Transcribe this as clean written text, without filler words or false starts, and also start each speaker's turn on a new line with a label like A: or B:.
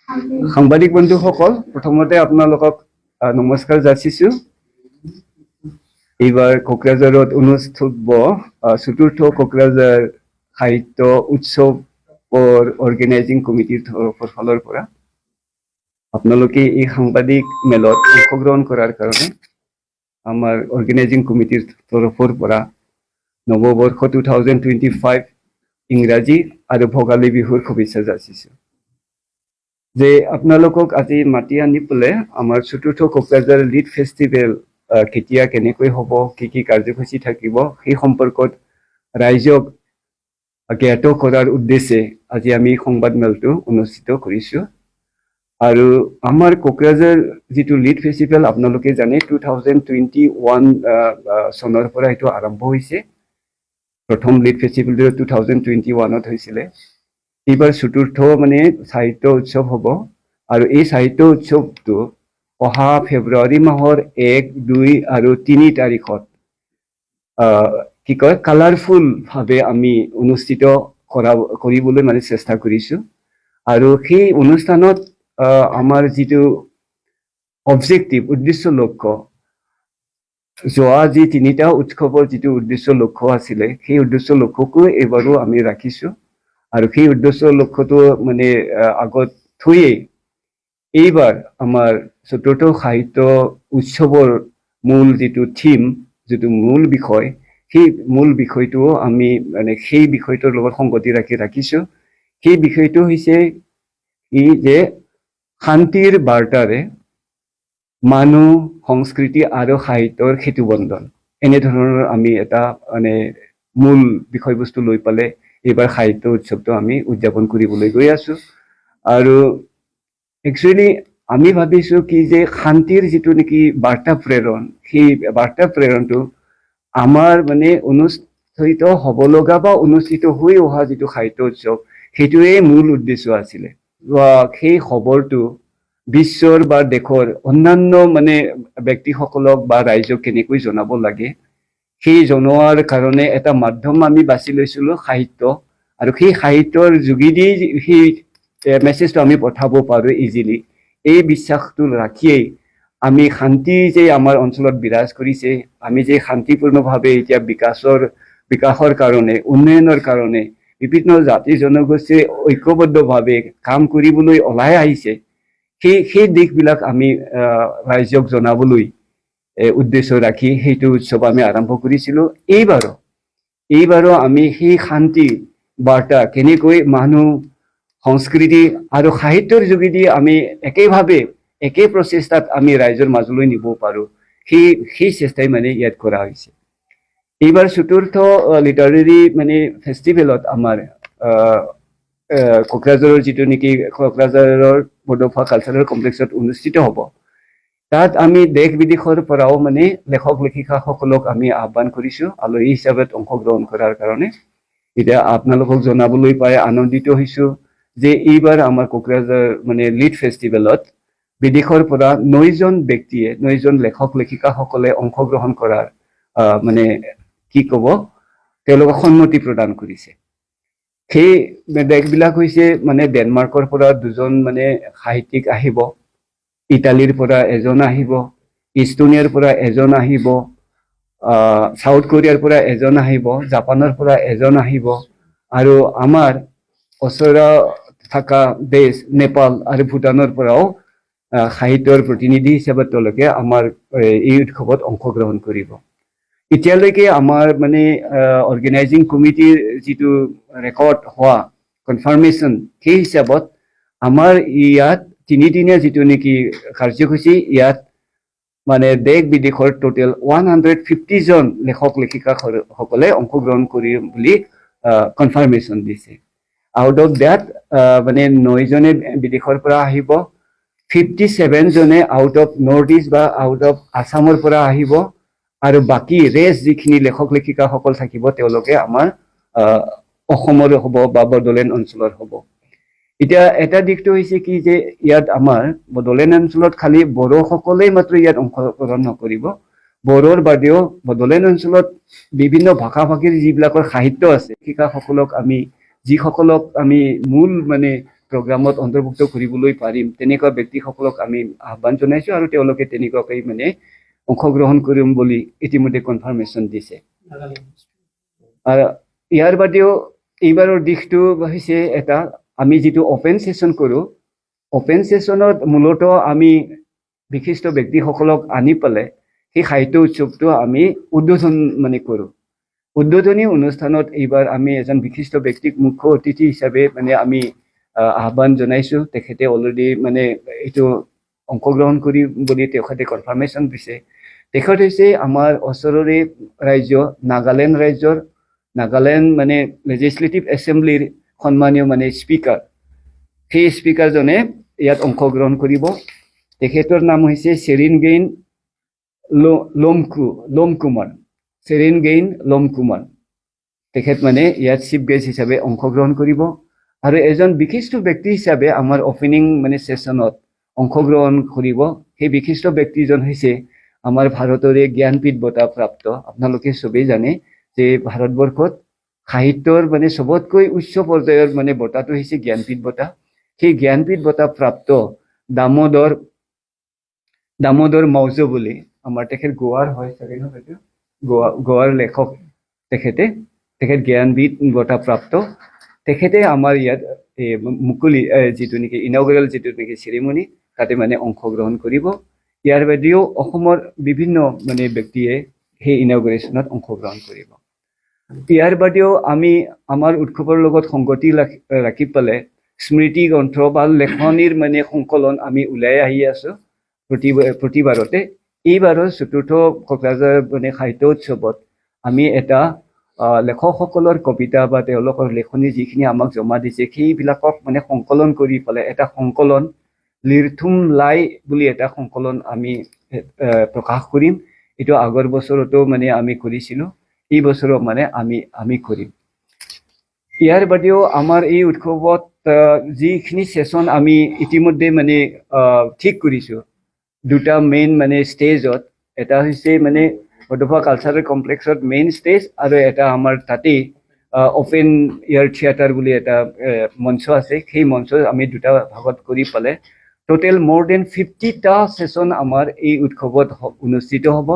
A: সাংবাদিক বন্ধুসকল, প্ৰথমতে আপোনালোকক নমস্কাৰ যাচিছো। এইবাৰ কোকৰাঝাৰত অনুষ্ঠিত চতুৰ্থ কোকৰাঝাৰ সাহিত্য উৎসৱৰ অৰ্গেনাইজিং কমিটিৰ ফালৰ পৰা আপোনালোকে এই সাংবাদিক মেলত অংশগ্ৰহণ কৰাৰ কাৰণে আমাৰ অৰ্গেনাইজিং কমিটিৰ তৰফৰ পৰা নৱবৰ্ষ 2025 ইংৰাজী আৰু ভোগালী বিহুৰ শুভেচ্ছা যাচিছো। যে আপোনালোকক আজি মাতি আনি পেলাই আমাৰ চতুৰ্থ কোকৰাঝাৰ লিড ফেষ্টিভেল কেতিয়া কেনেকৈ হ'ব, কি কাৰ্যসূচী থাকিব, সেই সম্পৰ্কত ৰাইজক জ্ঞাত কৰাৰ উদ্দেশ্যে আজি আমি সংবাদ মেলটো অনুষ্ঠিত কৰিছোঁ। আৰু আমাৰ কোকৰাঝাৰ যিটো লিড ফেষ্টিভেল আপোনালোকে জানে 2021 চনৰ পৰা এইটো আৰম্ভ হৈছে। প্ৰথম লিড ফেষ্টিভেলটো 2021ত হৈছিলে। এইবাৰ চতুৰ্থ সাহিত্য উৎসৱ হ'ব আৰু এই সাহিত্য উৎসৱটো অহা ফেব্ৰুৱাৰী মাহৰ 1, 2 আৰু 3 তাৰিখত কালাৰফুল ভাৱে আমি অনুষ্ঠিত কৰিবলৈ চেষ্টা কৰিছোঁ। আৰু সেই অনুষ্ঠানত আমাৰ যিটো অবজেক্টিভ উদ্দেশ্য লক্ষ্য, যোৱা যি 3টা উৎসৱৰ যিটো উদ্দেশ্য লক্ষ্য আছিলে, সেই উদ্দেশ্য লক্ষ্যকো এইবাৰো আমি ৰাখিছোঁ। আৰু সেই উদ্দেশ্য লক্ষ্যটো আগত থৈয়ে এইবাৰ আমাৰ চতুৰ্থ সাহিত্য উৎসৱৰ মূল যিটো থিম, যিটো মূল বিষয়, সেই মূল বিষয়টো আমি সেই বিষয়টোৰ লগত সংগতি ৰাখিছোঁ। সেই বিষয়টো হৈছে যে শান্তিৰ বাৰ্তাৰে মানুহ, সংস্কৃতি আৰু সাহিত্যৰ সেতুবন্ধন, এনেধৰণৰ আমি এটা মূল বিষয়বস্তু লৈ পেলাই এইবাৰ সাহিত্য উৎসৱটো আমি উদযাপন কৰিবলৈ গৈ আছো। আৰু একচুৱেলি আমি ভাবিছোঁ কি যে শান্তিৰ যিটো নেকি বাৰ্তা প্ৰেৰণ, সেই বাৰ্তা প্ৰেৰণটো আমাৰ অনুষ্ঠিত হ'ব লগা বা অনুষ্ঠিত হৈ অহা যিটো সাহিত্য উৎসৱ, সেইটোৱে মূল উদ্দেশ্য আছিলে। সেই খবৰটো বিশ্বৰ বা দেশৰ অন্যান্য ব্যক্তিসকলক বা ৰাইজক কেনেকৈ জনাব লাগে, সেই জনোৱাৰ কাৰণে এটা মাধ্যম আমি বাছি লৈছিলোঁ, সাহিত্য। আৰু সেই সাহিত্যৰ যোগেদি সেই মেছেজটো আমি পঠাব পাৰোঁ ইজিলি। এই বিশ্বাসটো ৰাখিয়েই আমি শান্তি যে আমাৰ অঞ্চলত বিৰাজ কৰিছে, আমি যে শান্তিপূৰ্ণভাৱে এতিয়া বিকাশৰ কাৰণে, উন্নয়নৰ কাৰণে বিভিন্ন জাতি জনগোষ্ঠীয়ে ঐক্যবদ্ধভাৱে কাম কৰিবলৈ ওলাই আহিছে, সেই দিশবিলাক আমি ৰাইজক জনাবলৈ উদ্দেশ্য ৰাখি সেইটো উৎসৱ আমি আৰম্ভ কৰিছিলোঁ। এইবাৰো আমি সেই শান্তি বাৰ্তা কেনেকৈ মানুহ, সংস্কৃতি আৰু সাহিত্যৰ যোগেদি আমি একে প্ৰচেষ্টাত আমি ৰাইজৰ মাজলৈ নিব পাৰোঁ, সেই চেষ্টাই ইয়াত কৰা হৈছে। এইবাৰ চতুৰ্থ লিটাৰেৰী ফেষ্টিভেলত আমাৰ কোকৰাঝাৰৰ যিটো নেকি কোকৰাঝাৰৰ বডোফা কালচাৰেল কমপ্লেক্সত অনুষ্ঠিত হ'ব। তাত আমি দেশ বিদেশৰ পৰাও লেখক লেখিকাসকলক আমি আহ্বান কৰিছোঁ আলহী হিচাপে অংশগ্ৰহণ কৰাৰ কাৰণে। এতিয়া আপোনালোকক জনাবলৈ পাই আনন্দিত হৈছোঁ যে এইবাৰ আমাৰ কোকৰাঝাৰ লিড ফেষ্টিভেলত বিদেশৰ পৰা 9জন ব্যক্তিয়ে, 9জন লেখক লেখিকাসকলে অংশগ্ৰহণ কৰাৰ তেওঁলোকক সন্মতি প্ৰদান কৰিছে। সেই দেশবিলাক হৈছে ডেনমাৰ্কৰ পৰা 2জন সাহিত্যিক আহিব, ইটালীৰ পৰা এজন আহিব, ইষ্টনিয়াৰ পৰা এজন আহিব, সাউথ কোৰিয়াৰ পৰা এজন আহিব, জাপানৰ পৰা এজন আহিব, আৰু আমাৰ ওচৰত থকা দেশ নেপাল আৰু ভূটানৰ পৰাও সাহিত্যৰ প্ৰতিনিধি হিচাপে তেওঁলোকে আমাৰ এই উৎসৱত অংশগ্ৰহণ কৰিব। এতিয়ালৈকে আমাৰ অৰ্গেনাইজিং কমিটিৰ যিটো ৰেকৰ্ড হোৱা কনফাৰ্মেশ্যন, সেই হিচাপত আমাৰ ইয়াত 3দিনীয়া যিটো নেকি কাৰ্যসূচী, ইয়াত দেশ বিদেশৰ টোটেল 150জন লেখক লেখিকাসকলে অংশগ্ৰহণ কৰিম বুলি কনফাৰ্মেশ্যন দিছে। আউট অফ দ্যাট 9জনে বিদেশৰ পৰা আহিব, 57জনে আউট অফ নৰ্থ ইষ্ট বা আউট অফ আছামৰ পৰা আহিব, আৰু বাকী ৰেষ্ট যিখিনি লেখক লেখিকাসকল থাকিব তেওঁলোকে আমাৰ অসমৰ হ'ব বা বড়োলেণ্ড অঞ্চলৰ হ'ব। এতিয়া এটা দিশটো হৈছে কি যে ইয়াত আমাৰ বড়োলেণ্ড অঞ্চলত খালি বড়োসকলেই মাত্ৰ ইয়াত অংশগ্ৰহণ নকৰিব, বড়োৰ বাদেও বড়োলেণ্ড অঞ্চলত বিভিন্ন ভাষা ভাষীৰ যিবিলাকৰ সাহিত্য আছে, শিক্ষাসকলক যিসকলক আমি মূল প্ৰগ্ৰামত অন্তৰ্ভুক্ত কৰিবলৈ পাৰিম তেনেকুৱা ব্যক্তিসকলক আমি আহ্বান জনাইছোঁ আৰু তেওঁলোকে তেনেকুৱাকৈ মানে অংশগ্ৰহণ কৰিম বুলি ইতিমধ্যে কনফাৰ্মেশ্যন দিছে। আৰু ইয়াৰ বাদেও এইবাৰৰ দিশটো হৈছে এটা আমি যিটো অপেন ছেশ্যন কৰোঁ, অপেন ছেশ্যনত মূলতঃ আমি বিশিষ্ট ব্যক্তিসকলক আনি পেলাই সেই সাহিত্য উৎসৱটো আমি উদ্বোধন মানে কৰোঁ। উদ্বোধনী অনুষ্ঠানত এইবাৰ আমি এজন বিশিষ্ট ব্যক্তিক মুখ্য অতিথি হিচাপে মানে আমি আহ্বান জনাইছোঁ। তেখেতে অলৰেডি মানে এইটো অংশগ্ৰহণ কৰি বুলি তেখেতে কনফাৰ্মেশ্যন দিছে। তেখেত হৈছে আমাৰ ওচৰৰে ৰাজ্য নাগালেণ্ড ৰাজ্যৰ নাগালেণ্ড মানে লেজিছলেটিভ এছেম্বলিৰ সন্মানীয় মানে স্পীকাৰ। সেই স্পীকাৰজনে ইয়াত অংশগ্ৰহণ কৰিব। তেখেতৰ নাম হৈছে চেৰিনগেইন লোমকুমাৰ। চেৰিনগেইন লোমকুমাৰ তেখেত মানে ইয়াত চিফ গেষ্ট হিচাপে অংশগ্ৰহণ কৰিব। আৰু এজন বিশিষ্ট ব্যক্তি হিচাপে আমাৰ অপেনিং মানে ছেশ্যনত অংশগ্ৰহণ কৰিব। সেই বিশিষ্ট ব্যক্তিজন হৈছে আমাৰ ভাৰতৰে জ্ঞানপীঠ বঁটা প্ৰাপ্ত। আপোনালোকে চবেই জানে যে ভাৰতবৰ্ষত সাহিত্যৰ মানে চবতকৈ উচ্চ পৰ্যায়ৰ মানে বঁটাটো হৈছে জ্ঞানপীঠ বঁটা। সেই জ্ঞানপীঠ বঁটা প্ৰাপ্ত দামোদৰ মৌজো বুলি আমাৰ তেখেত গোৱাৰ হয় চাগে ন, গোৱাৰ লেখক তেখেত জ্ঞানপীঠ বঁটা প্ৰাপ্ত। তেখেতে আমাৰ ইয়াত মুকলি যিটো নেকি ইনগ্ৰেল যিটো নেকি চেৰিমনি তাতে মানে অংশগ্ৰহণ কৰিব। ইয়াৰ বাদেও অসমৰ বিভিন্ন মানে ব্যক্তিয়ে সেই ইনগ্ৰেশ্যনত অংশগ্ৰহণ কৰিব। ইয়াৰ বাদেও আমি আমাৰ উৎসৱৰ লগত সংগতি ৰাখি পেলাই স্মৃতি গ্ৰন্থ বা লেখনিৰ মানে সংকলন আমি ওলাই আহি আছোঁ প্ৰতিবাৰতে। এইবাৰৰ ৪ৰ্থ কোকৰাঝাৰ মানে সাহিত্য উৎসৱত আমি এটা লেখকসকলৰ কবিতা বা তেওঁলোকৰ লেখনি যিখিনি আমাক জমা দিছে সেইবিলাকক মানে সংকলন কৰি পেলাই এটা সংকলন লিৰথুম লাই বুলি এটা সংকলন আমি প্ৰকাশ কৰিম। এইটো আগৰ বছৰতো মানে আমি কৰিছিলোঁ, এই বছৰো মানে আমি কৰিম। ইয়াৰ বাদেও আমাৰ এই উৎসৱত যিখিনি ছেশ্যন আমি ইতিমধ্যে মানে ঠিক কৰিছোঁ, দুটা মেইন মানে ষ্টেজত, এটা হৈছে মানে বৰদোৱা কালচাৰেল কমপ্লেক্সত মেইন ষ্টেজ আৰু এটা আমাৰ তাতেই অপেন এয়াৰ থিয়েটাৰ বুলি এটা মঞ্চ আছে। সেই মঞ্চ আমি দুটা ভাগত কৰি পেলাই টোটেল more than 50টা ছেশ্যন আমাৰ এই উৎসৱত অনুষ্ঠিত হ'ব।